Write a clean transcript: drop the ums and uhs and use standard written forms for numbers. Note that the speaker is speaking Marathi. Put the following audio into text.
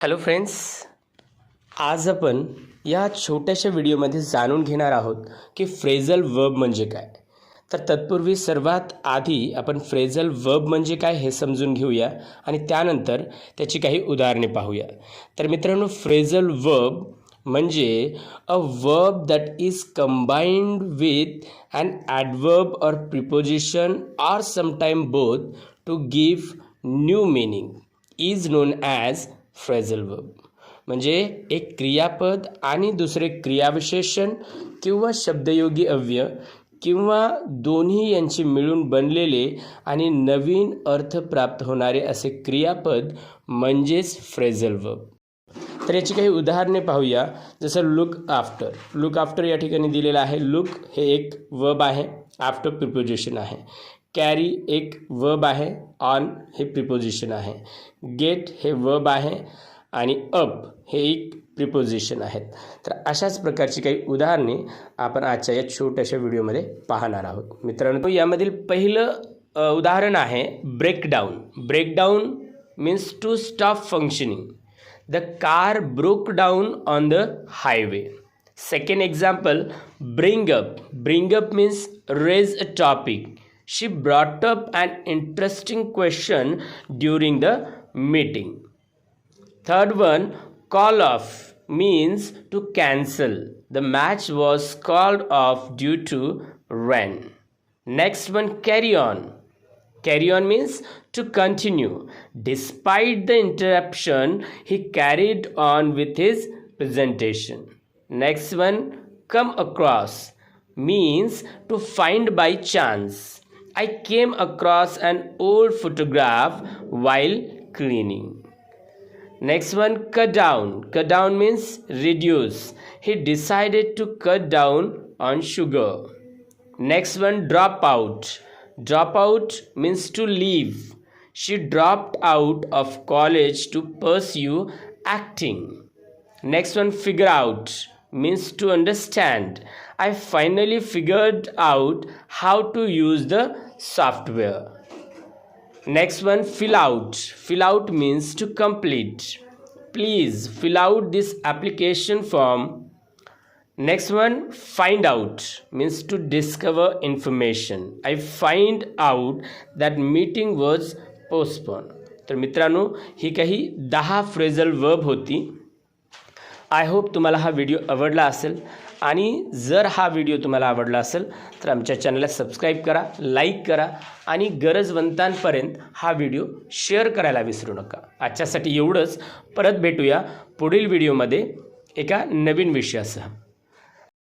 हॅलो फ्रेंड्स, आज आपण या छोट्याशा व्हिडिओमध्ये जाणून घेणार आहोत की फ्रेझल वर्ब म्हणजे काय. तर तत्पूर्वी सर्वात आधी आपण फ्रेझल वर्ब म्हणजे काय हे समजून घेऊया आणि त्यानंतर त्याची काही उदाहरणे पाहूया. तर मित्रांनो, फ्रेझल वर्ब म्हणजे a verb that is combined with an adverb or preposition or sometime both to give new meaning is known as phrasal verb. म्हणजे एक क्रियापद आणि दुसरे क्रियाविशेषण किंवा शब्दयोगी अव्यय किंवा दोन्ही यांची मिळून बनलेले आणि नवीन अर्थ प्राप्त होणारे असे क्रियापद म्हणजेच फ्रेझल वर्ब. तर याची काही उदाहरणे पाहूया. जसं लुक आफ्टर. लुक आफ्टर या ठिकाणी दिलेलं आहे. लुक हे एक वर्ब आहे, आफ्टर प्रिपोजिशन आहे. कॅरी एक वर्ब आहे, ऑन हे प्रिपोजिशन आहे. गेट हे वर्ब आहे आणि अप हे एक प्रिपोजिशन आहेत. तर अशाच प्रकारची काही उदाहरणे आपण आजच्या या छोट्याशा व्हिडिओमध्ये पाहणार आहोत. मित्रांनो, यामधील पहिलं उदाहरण आहे breakdown. Breakdown means to stop functioning. The car broke down on the highway. Second example, bring up. Bring up means raise a topic. She brought up an interesting question during the meeting. Third one, call off means to cancel. The match was called off due to rain. Next one, carry on. Carry on means to continue. Despite the interruption, he carried on with his presentation. Next one, come across means to find by chance. I came across an old photograph while cleaning. Next one, cut down. Cut down means reduce. He decided to cut down on sugar. Next one, drop out. Drop out means to leave. She dropped out of college to pursue acting. Next one, figure out means to understand. I finally figured out how to use the software. Next one, fill out. Fill out means to complete. Please fill out this application form. Next one, find out means to discover information. I find out that meeting was postponed. तर मित्रांनो, ही काही 10 फ्रेझल वर्ब होती. आय होप तुम्हाला हा व्हिडिओ आवडला असेल आणि जर हा व्हिडिओ तुम्हाला आवडला असेल तर आमच्या चॅनलला सबस्क्राईब करा, लाईक करा आणि गरजवंतांपर्यंत हा व्हिडिओ शेअर करायला विसरू नका. आजच्यासाठी एवढंच. परत भेटूया पुढील व्हिडिओमध्ये एका नवीन विषयासह.